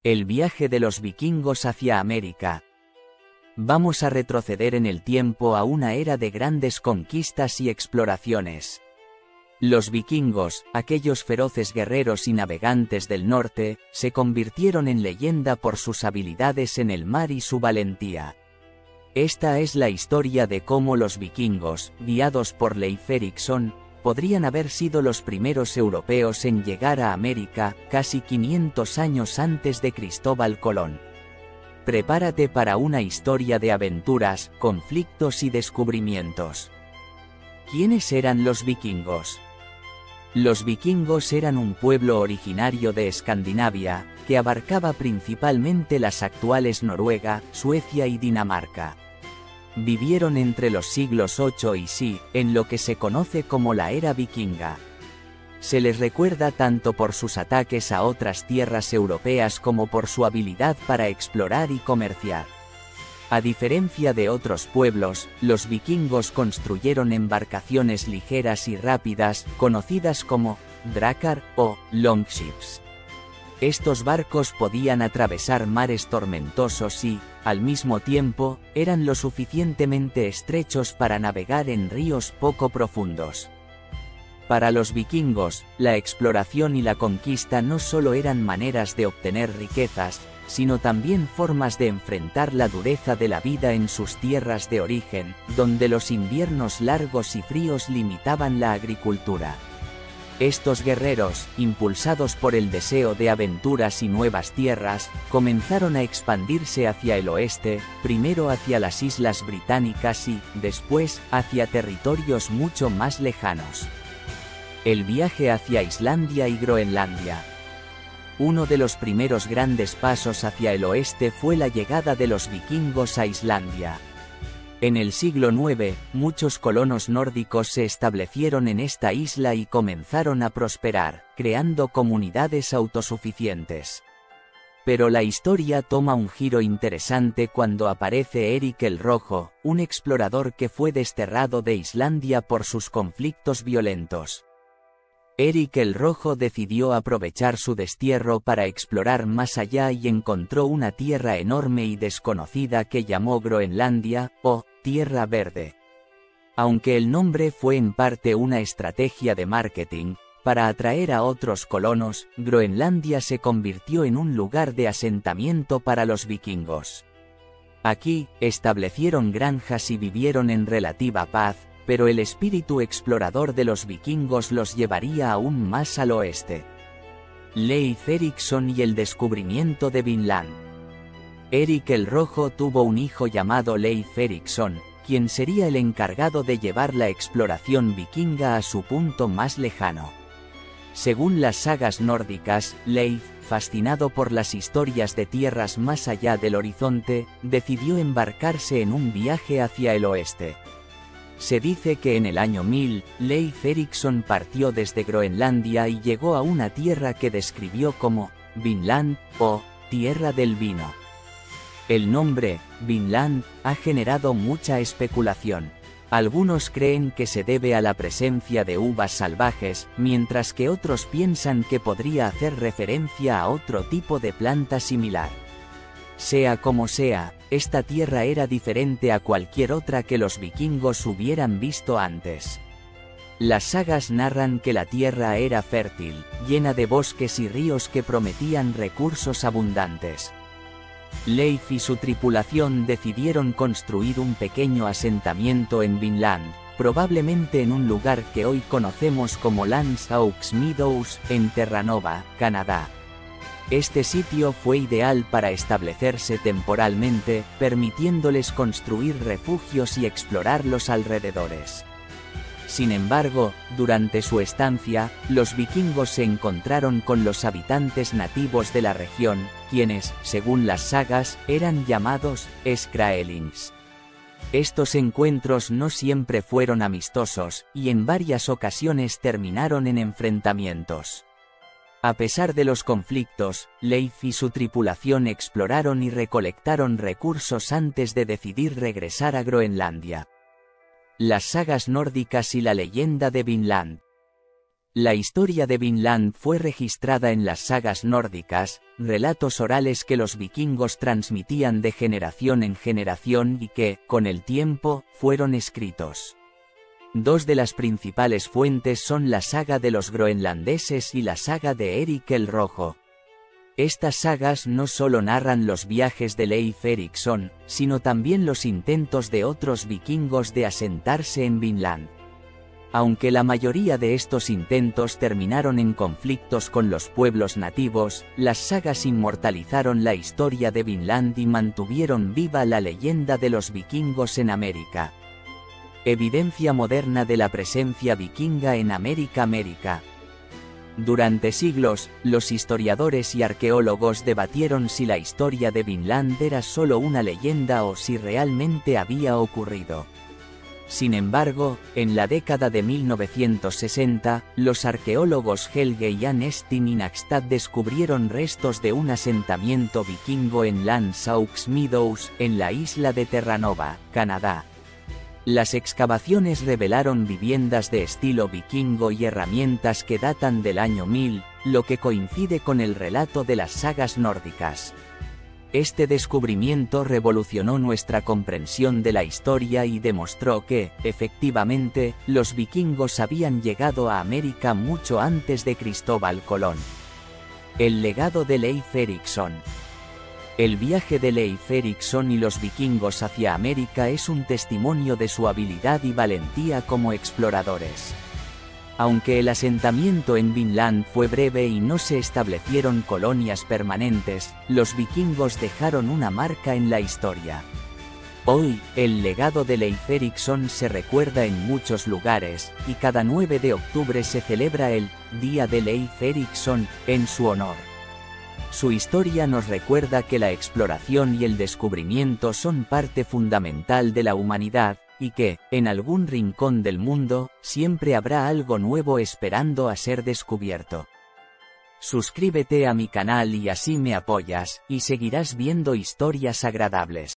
El viaje de los vikingos hacia América. Vamos a retroceder en el tiempo a una era de grandes conquistas y exploraciones. Los vikingos, aquellos feroces guerreros y navegantes del norte, se convirtieron en leyenda por sus habilidades en el mar y su valentía. Esta es la historia de cómo los vikingos, guiados por Leif Erikson, podrían haber sido los primeros europeos en llegar a América, casi 500 años antes de Cristóbal Colón. Prepárate para una historia de aventuras, conflictos y descubrimientos. ¿Quiénes eran los vikingos? Los vikingos eran un pueblo originario de Escandinavia, que abarcaba principalmente las actuales Noruega, Suecia y Dinamarca. Vivieron entre los siglos 8 y VI, en lo que se conoce como la era vikinga. Se les recuerda tanto por sus ataques a otras tierras europeas como por su habilidad para explorar y comerciar. A diferencia de otros pueblos, los vikingos construyeron embarcaciones ligeras y rápidas, conocidas como drakar o longships. Estos barcos podían atravesar mares tormentosos y, al mismo tiempo, eran lo suficientemente estrechos para navegar en ríos poco profundos. Para los vikingos, la exploración y la conquista no solo eran maneras de obtener riquezas, sino también formas de enfrentar la dureza de la vida en sus tierras de origen, donde los inviernos largos y fríos limitaban la agricultura. Estos guerreros, impulsados por el deseo de aventuras y nuevas tierras, comenzaron a expandirse hacia el oeste, primero hacia las Islas Británicas y, después, hacia territorios mucho más lejanos. El viaje hacia Islandia y Groenlandia. Uno de los primeros grandes pasos hacia el oeste fue la llegada de los vikingos a Islandia. En el siglo IX, muchos colonos nórdicos se establecieron en esta isla y comenzaron a prosperar, creando comunidades autosuficientes. Pero la historia toma un giro interesante cuando aparece Erik el Rojo, un explorador que fue desterrado de Islandia por sus conflictos violentos. Erik el Rojo decidió aprovechar su destierro para explorar más allá y encontró una tierra enorme y desconocida que llamó Groenlandia, o Tierra Verde. Aunque el nombre fue en parte una estrategia de marketing, para atraer a otros colonos, Groenlandia se convirtió en un lugar de asentamiento para los vikingos. Aquí, establecieron granjas y vivieron en relativa paz, pero el espíritu explorador de los vikingos los llevaría aún más al oeste. Leif Erikson y el descubrimiento de Vinland. Erik el Rojo tuvo un hijo llamado Leif Erikson, quien sería el encargado de llevar la exploración vikinga a su punto más lejano. Según las sagas nórdicas, Leif, fascinado por las historias de tierras más allá del horizonte, decidió embarcarse en un viaje hacia el oeste. Se dice que en el año 1000, Leif Erikson partió desde Groenlandia y llegó a una tierra que describió como Vinland, o Tierra del Vino. El nombre, Vinland, ha generado mucha especulación. Algunos creen que se debe a la presencia de uvas salvajes, mientras que otros piensan que podría hacer referencia a otro tipo de planta similar. Sea como sea, esta tierra era diferente a cualquier otra que los vikingos hubieran visto antes. Las sagas narran que la tierra era fértil, llena de bosques y ríos que prometían recursos abundantes. Leif y su tripulación decidieron construir un pequeño asentamiento en Vinland, probablemente en un lugar que hoy conocemos como Lance Oaks Meadows, en Terranova, Canadá. Este sitio fue ideal para establecerse temporalmente, permitiéndoles construir refugios y explorar los alrededores. Sin embargo, durante su estancia, los vikingos se encontraron con los habitantes nativos de la región, quienes, según las sagas, eran llamados Skraelings. Estos encuentros no siempre fueron amistosos, y en varias ocasiones terminaron en enfrentamientos. A pesar de los conflictos, Leif y su tripulación exploraron y recolectaron recursos antes de decidir regresar a Groenlandia. Las sagas nórdicas y la leyenda de Vinland. La historia de Vinland fue registrada en las sagas nórdicas, relatos orales que los vikingos transmitían de generación en generación y que, con el tiempo, fueron escritos. Dos de las principales fuentes son la saga de los groenlandeses y la saga de Eric el Rojo. Estas sagas no solo narran los viajes de Leif Erikson, sino también los intentos de otros vikingos de asentarse en Vinland. Aunque la mayoría de estos intentos terminaron en conflictos con los pueblos nativos, las sagas inmortalizaron la historia de Vinland y mantuvieron viva la leyenda de los vikingos en América. Evidencia moderna de la presencia vikinga en América. Durante siglos, los historiadores y arqueólogos debatieron si la historia de Vinland era solo una leyenda o si realmente había ocurrido. Sin embargo, en la década de 1960, los arqueólogos Helge y Jan Estin y Nakstad descubrieron restos de un asentamiento vikingo en Landsaux Meadows, en la isla de Terranova, Canadá. Las excavaciones revelaron viviendas de estilo vikingo y herramientas que datan del año 1000, lo que coincide con el relato de las sagas nórdicas. Este descubrimiento revolucionó nuestra comprensión de la historia y demostró que, efectivamente, los vikingos habían llegado a América mucho antes de Cristóbal Colón. El legado de Leif Erikson. El viaje de Leif Erikson y los vikingos hacia América es un testimonio de su habilidad y valentía como exploradores. Aunque el asentamiento en Vinland fue breve y no se establecieron colonias permanentes, los vikingos dejaron una marca en la historia. Hoy, el legado de Leif Erikson se recuerda en muchos lugares, y cada 9 de octubre se celebra el Día de Leif Erikson, en su honor. Su historia nos recuerda que la exploración y el descubrimiento son parte fundamental de la humanidad, y que, en algún rincón del mundo, siempre habrá algo nuevo esperando a ser descubierto. Suscríbete a mi canal y así me apoyas, y seguirás viendo historias agradables.